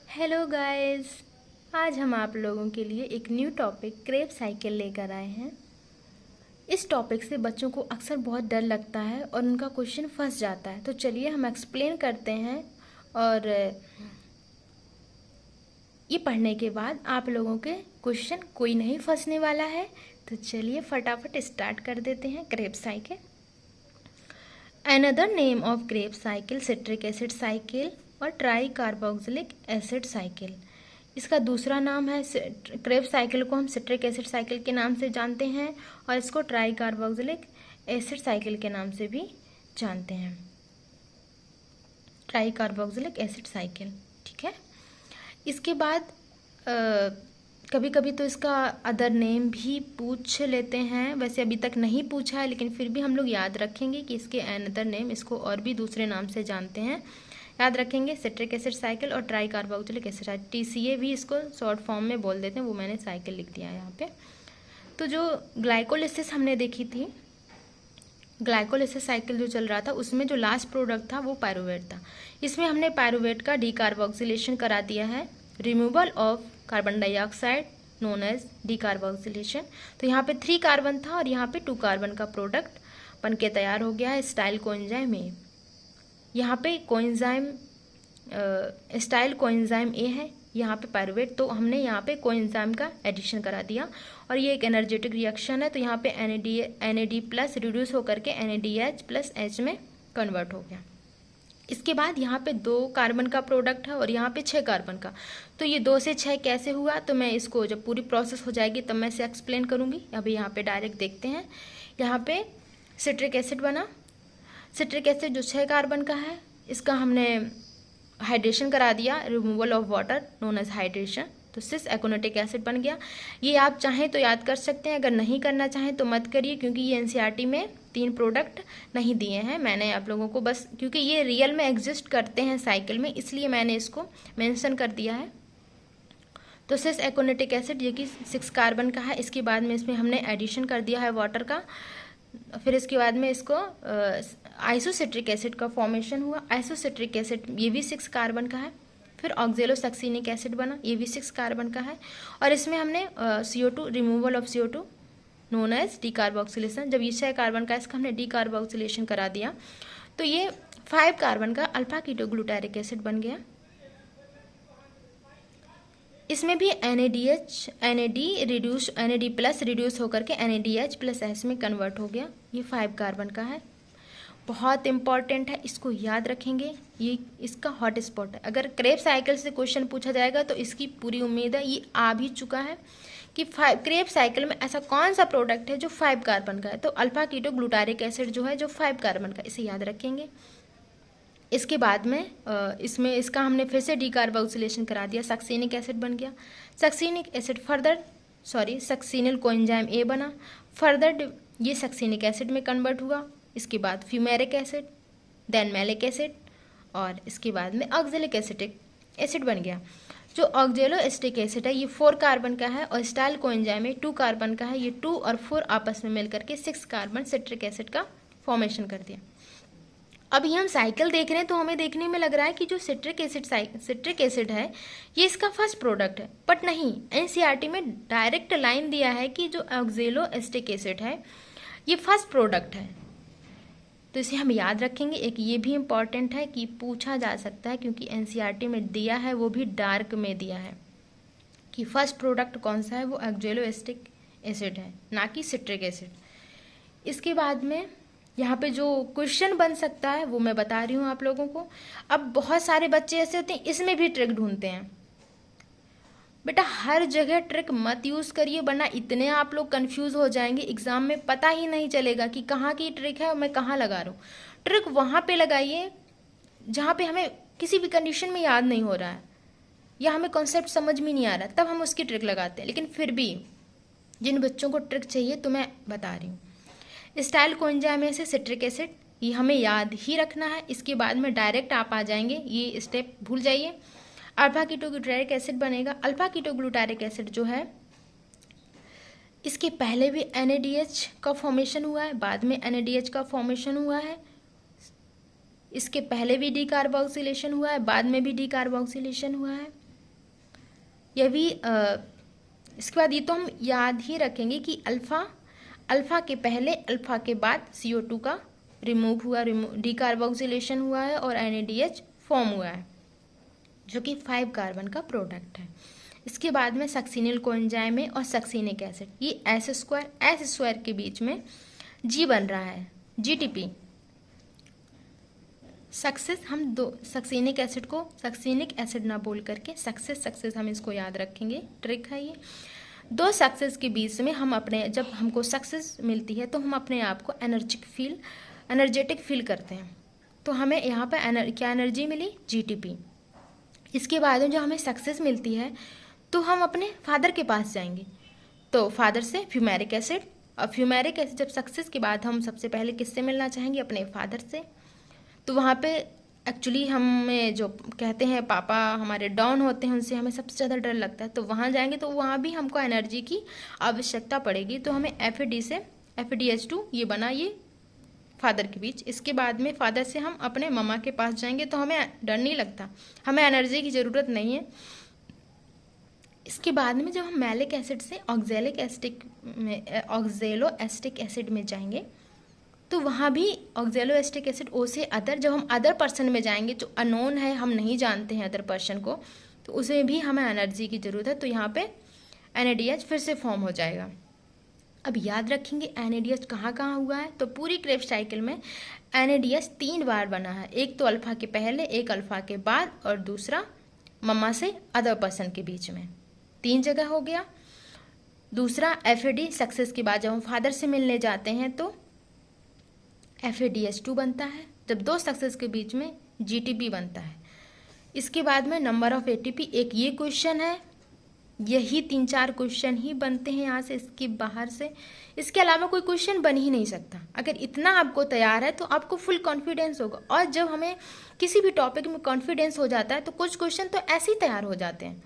Hello guys. आज हम आप लोगों के लिए एक न्यू टॉपिक क्रेब साइकिल लेकर आए हैं। इस टॉपिक से बच्चों को अक्सर बहुत डर लगता है और उनका क्वेश्चन फंस जाता है। तो चलिए हम एक्सप्लेन करते हैं और ये पढ़ने के बाद आप लोगों के क्वेश्चन कोई नहीं फंसने वाला है। तो चलिए फटाफट स्टार्ट कर देते हैं। Krebs cycle, another name of Krebs cycle citric acid cycle और ट्राई कार्बोक्सिलिक एसिड साइकिल। इसका दूसरा नाम है, क्रेब साइकिल को हम सिट्रिक एसिड साइकिल के नाम से जानते हैं और इसको ट्राई कार्बोक्सिलिक एसिड साइकिल के नाम से भी जानते हैं। ट्राई कार्बोक्सिलिक एसिड साइकिल, ठीक है। इसके बाद कभी कभी तो इसका अदर नेम भी पूछ लेते हैं। वैसे अभी तक नहीं पूछा है, लेकिन फिर भी हम लोग याद रखेंगे कि इसके अनदर नेम, इसको और भी दूसरे नाम से जानते हैं। याद रखेंगे सिट्रिक एसिड साइकिल और ट्राई कार्बोक्सिलिक एसिड, TCA भी इसको शॉर्ट फॉर्म में बोल देते हैं। वो मैंने साइकिल लिख दिया है यहाँ पे। तो जो ग्लाइकोलिसिस हमने देखी थी, ग्लाइकोलिसिस साइकिल जो चल रहा था, उसमें जो लास्ट प्रोडक्ट था वो पायरुवेट था। इसमें हमने पायरुवेट का डीकार्बोक्सिलेशन करा दिया है, removal of carbon dioxide known as decarboxylation. तो यहाँ पे 3 कार्बन था और यहाँ पे 2 कार्बन का प्रोडक्ट बन के तैयार हो गया है स्टाइल कोएंजाइम ए। यहाँ पे कोएंजाइम स्टाइल कोएंजाइम ए है, यहाँ पे पायरुवेट। तो हमने यहाँ पे कोएंजाइम का एडिशन करा दिया और ये एक एनर्जेटिक रिएक्शन है। तो यहाँ पे NAD प्लस रिड्यूस होकर के NADH प्लस H में कन्वर्ट हो गया। इसके बाद यहाँ पे 2 कार्बन का प्रोडक्ट है और यहाँ पे 6 कार्बन का। तो ये 2 से 6 कैसे हुआ, तो मैं इसको जब पूरी प्रोसेस हो जाएगी तब मैं इसे एक्सप्लेन करूँगी। अभी यहाँ पे डायरेक्ट देखते हैं। यहाँ पे सिट्रिक एसिड बना। सिट्रिक एसिड जो 6 कार्बन का है, इसका हमने हाइड्रेशन करा दिया, removal of water known as hydration. तो सिस एकोनेटिक एसिड बन गया। ये आप चाहें तो याद कर सकते हैं, अगर नहीं करना चाहें तो मत करिए, क्योंकि ये NCERT में 3 प्रोडक्ट नहीं दिए हैं। मैंने आप लोगों को बस, क्योंकि ये रियल में एग्जिस्ट करते हैं साइकिल में, इसलिए मैंने इसको मेंशन कर दिया है। तो सिस एकोनेटिक एसिड ये कि 6 कार्बन का है। इसके बाद में इसमें हमने एडिशन कर दिया है वाटर का। फिर इसके बाद में इसको आइसोसिट्रिक एसिड का फॉर्मेशन हुआ। आइसोसिट्रिक एसिड ये भी 6 कार्बन का है। फिर ऑक्जेलोसक्सिनिक एसिड बना, ये भी 6 कार्बन का है। और इसमें हमने CO2, removal of CO2 known as decarboxylation. जब ये 6 कार्बन का, इसका हमने डीकार्बोक्सिलेशन करा दिया, तो ये 5 कार्बन का अल्फा कीटोग्लूटारिक एसिड बन गया। इसमें भी NAD प्लस रिड्यूस होकर के NADH प्लस H में कन्वर्ट हो गया। ये 5 कार्बन का है, बहुत इंपॉर्टेंट है, इसको याद रखेंगे। ये इसका हॉट स्पॉट है। अगर क्रेब साइकिल से क्वेश्चन पूछा जाएगा तो इसकी पूरी उम्मीद है, ये आ भी चुका है कि क्रेब साइकिल में ऐसा कौन सा प्रोडक्ट है जो 5 कार्बन का है। तो अल्फा कीटोग्लूटारिक एसिड जो है जो 5 कार्बन का, इसे याद रखेंगे। इसके बाद में इसमें इसका हमने फिर से डीकार्बोक्सिलेशन करा दिया, सक्सिनिक एसिड बन गया। Succinic acid succinyl coenzyme A बना। फर्दर ये सक्सिनिक एसिड में कन्वर्ट हुआ। इसके बाद fumaric acid, then malic acid और इसके बाद में ऑक्जेलिक एसिड बन गया। जो ऑक्जेलोएस्टिक एसिड है ये 4 कार्बन का है और स्टाइल कोएंजाइम में 2 कार्बन का है। ये 2 और 4 आपस में मिलकर के 6 कार्बन सिट्रिक एसिड का फॉर्मेशन कर दिया। अभी हम साइकिल देख रहे हैं तो हमें देखने में लग रहा है कि जो सिट्रिक एसिड है ये इसका फर्स्ट प्रोडक्ट है, बट नहीं, NCERT में डायरेक्ट लाइन दिया है कि जो ऑक्जेलोएस्टिक एसिड है ये फर्स्ट प्रोडक्ट है। तो इसे हम याद रखेंगे। एक ये भी इम्पॉर्टेंट है कि पूछा जा सकता है, क्योंकि NCERT में दिया है, वो भी डार्क में दिया है कि फर्स्ट प्रोडक्ट कौन सा है, वो ऑक्जेलोएस्टिक एसिड है, ना कि सिट्रिक एसिड। इसके बाद में यहाँ पे जो क्वेश्चन बन सकता है वो मैं बता रही हूँ आप लोगों को। अब बहुत सारे बच्चे ऐसे होते हैं, इसमें भी ट्रिक ढूंढते हैं। बेटा हर जगह ट्रिक मत यूज़ करिए, वरना इतने आप लोग कंफ्यूज हो जाएंगे, एग्जाम में पता ही नहीं चलेगा कि कहाँ की ट्रिक है और मैं कहाँ लगा रहा हूँ। ट्रिक वहाँ पे लगाइए जहाँ पे हमें किसी भी कंडीशन में याद नहीं हो रहा है या हमें कॉन्सेप्ट समझ में नहीं आ रहा, तब हम उसकी ट्रिक लगाते हैं। लेकिन फिर भी जिन बच्चों को ट्रिक चाहिए तो मैं बता रही हूँ। स्टाइल कोएंजाइम से सिट्रिक एसिड, ये हमें याद ही रखना है। इसके बाद में डायरेक्ट आप आ जाएंगे, ये स्टेप भूल जाइए। अल्फा कीटोग्लूटारिक एसिड बनेगा। अल्फा कीटोग्लूटारिक एसिड जो है, इसके पहले भी NADH का फॉर्मेशन हुआ है, बाद में NADH का फॉर्मेशन हुआ है। इसके पहले भी डीकार्बोक्सिलेशन हुआ है, बाद में भी डीकार्बोक्सिलेशन हुआ है। यह भी इसके बाद ये तो हम याद ही रखेंगे कि अल्फ़ा के पहले अल्फ़ा के बाद CO2 का रिमूव हुआ, डीकार्बोक्सिलेशन हुआ है और NADH फॉर्म हुआ है, जो कि 5 कार्बन का प्रोडक्ट है। इसके बाद में सक्सिनिल कोएंजाइम है और सक्सिनिक एसिड, ये S स्क्वायर के बीच में G बन रहा है, GTP। सक्सेस हम दो सक्सिनिक एसिड को सक्सिनिक एसिड ना बोल करके सक्सेस हम इसको याद रखेंगे, ट्रिक है ये। दो सक्सेस के बीच में हम अपने, जब हमको सक्सेस मिलती है तो हम अपने आप को एनर्जेटिक फील करते हैं। तो हमें यहाँ पर क्या एनर्जी मिली, GTP। इसके बाद में जो हमें सक्सेस मिलती है तो हम अपने फादर के पास जाएंगे, तो फादर से फ्यूमेरिक एसिड, और फ्यूमेरिक एसिड जब सक्सेस के बाद हम सबसे पहले किससे मिलना चाहेंगे, अपने फादर से। तो वहाँ पे एक्चुअली हमें जो कहते हैं पापा हमारे डाउन होते हैं, उनसे हमें सबसे ज़्यादा डर लगता है, तो वहाँ जाएंगे तो वहाँ भी हमको एनर्जी की आवश्यकता पड़ेगी। तो हमें FAD से FADH2 ये बना, ये फादर के बीच। इसके बाद में फादर से हम अपने मम्मा के पास जाएंगे तो हमें डर नहीं लगता, हमें एनर्जी की ज़रूरत नहीं है। इसके बाद में जब हम मैलिक एसिड से ऑक्जेलो एस्टिक एसिड में जाएंगे तो वहाँ भी ऑक्जेलो एस्टिक एसिड O से अदर, जब हम अदर पर्सन में जाएंगे जो अननोन है, हम नहीं जानते हैं अदर पर्सन को, तो उसमें भी हमें एनर्जी की ज़रूरत है। तो यहाँ पे NADH फिर से फॉर्म हो जाएगा। अब याद रखेंगे NADH कहाँ कहाँ हुआ है, तो पूरी क्रेब्स साइकिल में NADH 3 बार बना है, एक तो अल्फ़ा के पहले, एक अल्फ़ा के बाद, और दूसरा मम्मा से अदर पर्सन के बीच में, 3 जगह हो गया। दूसरा FAD सक्सेस के बाद जब हम फादर से मिलने जाते हैं तो FADH2 बनता है, जब 2 सक्सेस के बीच में GTP बनता है। इसके बाद में नंबर ऑफ ATP, एक ये क्वेश्चन है, यही 3-4 क्वेश्चन ही बनते हैं यहाँ से, इसके बाहर से इसके अलावा कोई क्वेश्चन बन ही नहीं सकता। अगर इतना आपको तैयार है तो आपको फुल कॉन्फिडेंस होगा, और जब हमें किसी भी टॉपिक में कॉन्फिडेंस हो जाता है तो कुछ क्वेश्चन तो ऐसे ही तैयार हो जाते हैं।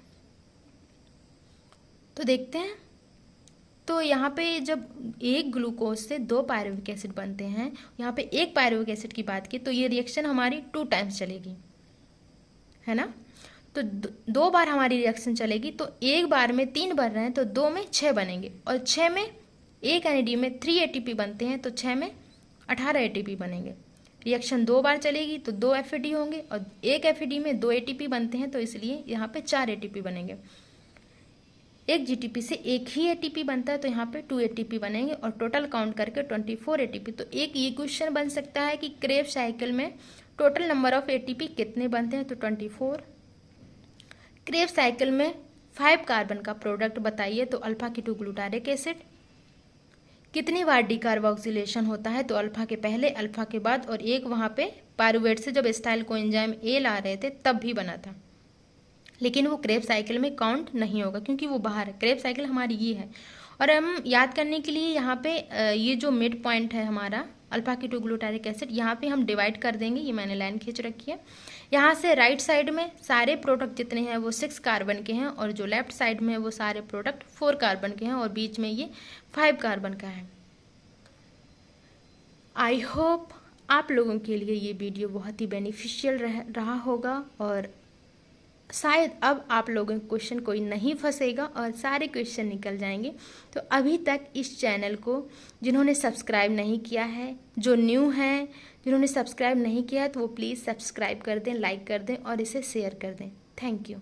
तो देखते हैं, तो यहाँ पे जब एक ग्लूकोज से 2 पायरुविक एसिड बनते हैं, यहाँ पे एक पायरुविक एसिड की बात की तो ये रिएक्शन हमारी 2 टाइम्स चलेगी, है ना। तो 2 बार हमारी रिएक्शन चलेगी, तो एक बार में 3 बन रहे हैं तो 2 में 6 बनेंगे, और 6 में एक NAD में 3 ATP बनते हैं, तो 6 में 18 ATP बनेंगे। रिएक्शन 2 बार चलेगी तो 2 FAD होंगे, और एक FAD में 2 ATP बनते हैं, तो इसलिए यहाँ पे 4 ATP बनेंगे। एक GTP से एक ही ATP बनता है, तो यहाँ पे 2 ATP बनेंगे, और टोटल काउंट करके 24 ATP। तो एक ये क्वेश्चन बन सकता है कि क्रेब्स साइकिल में टोटल नंबर ऑफ ATP कितने बनते हैं, तो 24। क्रेब्स साइकिल में 5 कार्बन का प्रोडक्ट बताइए, तो अल्फा कीटो ग्लूटारिक एसिड। कितनी बार डीकार्बोक्सिलेशन होता है, तो अल्फा के पहले, अल्फा के बाद, और एक वहाँ पे पायरुवेट से जब एसिटाइल कोएंजाइम A ला रहे थे तब भी बना था, लेकिन वो क्रेब्स साइकिल में काउंट नहीं होगा क्योंकि वो बाहर है। क्रेब्स साइकिल हमारी ये है, और हम याद करने के लिए यहाँ पे ये जो मिड पॉइंट है हमारा अल्फा कीटो ग्लूटारिक एसिड, यहाँ पे हम डिवाइड कर देंगे, ये मैंने लाइन खींच रखी है। यहाँ से राइट साइड में सारे प्रोडक्ट जितने हैं वो 6 कार्बन के हैं, और जो लेफ्ट साइड में है वो सारे प्रोडक्ट 4 कार्बन के हैं, और बीच में ये 5 कार्बन का है। आई होप आप लोगों के लिए ये वीडियो बहुत ही बेनिफिशियल रहा होगा, और शायद अब आप लोगों के क्वेश्चन कोई नहीं फंसेगा और सारे क्वेश्चन निकल जाएंगे। तो अभी तक इस चैनल को जिन्होंने सब्सक्राइब नहीं किया है, जो न्यू हैं, जिन्होंने सब्सक्राइब नहीं किया है, तो वो प्लीज़ सब्सक्राइब कर दें, लाइक कर दें और इसे शेयर कर दें। Thank you.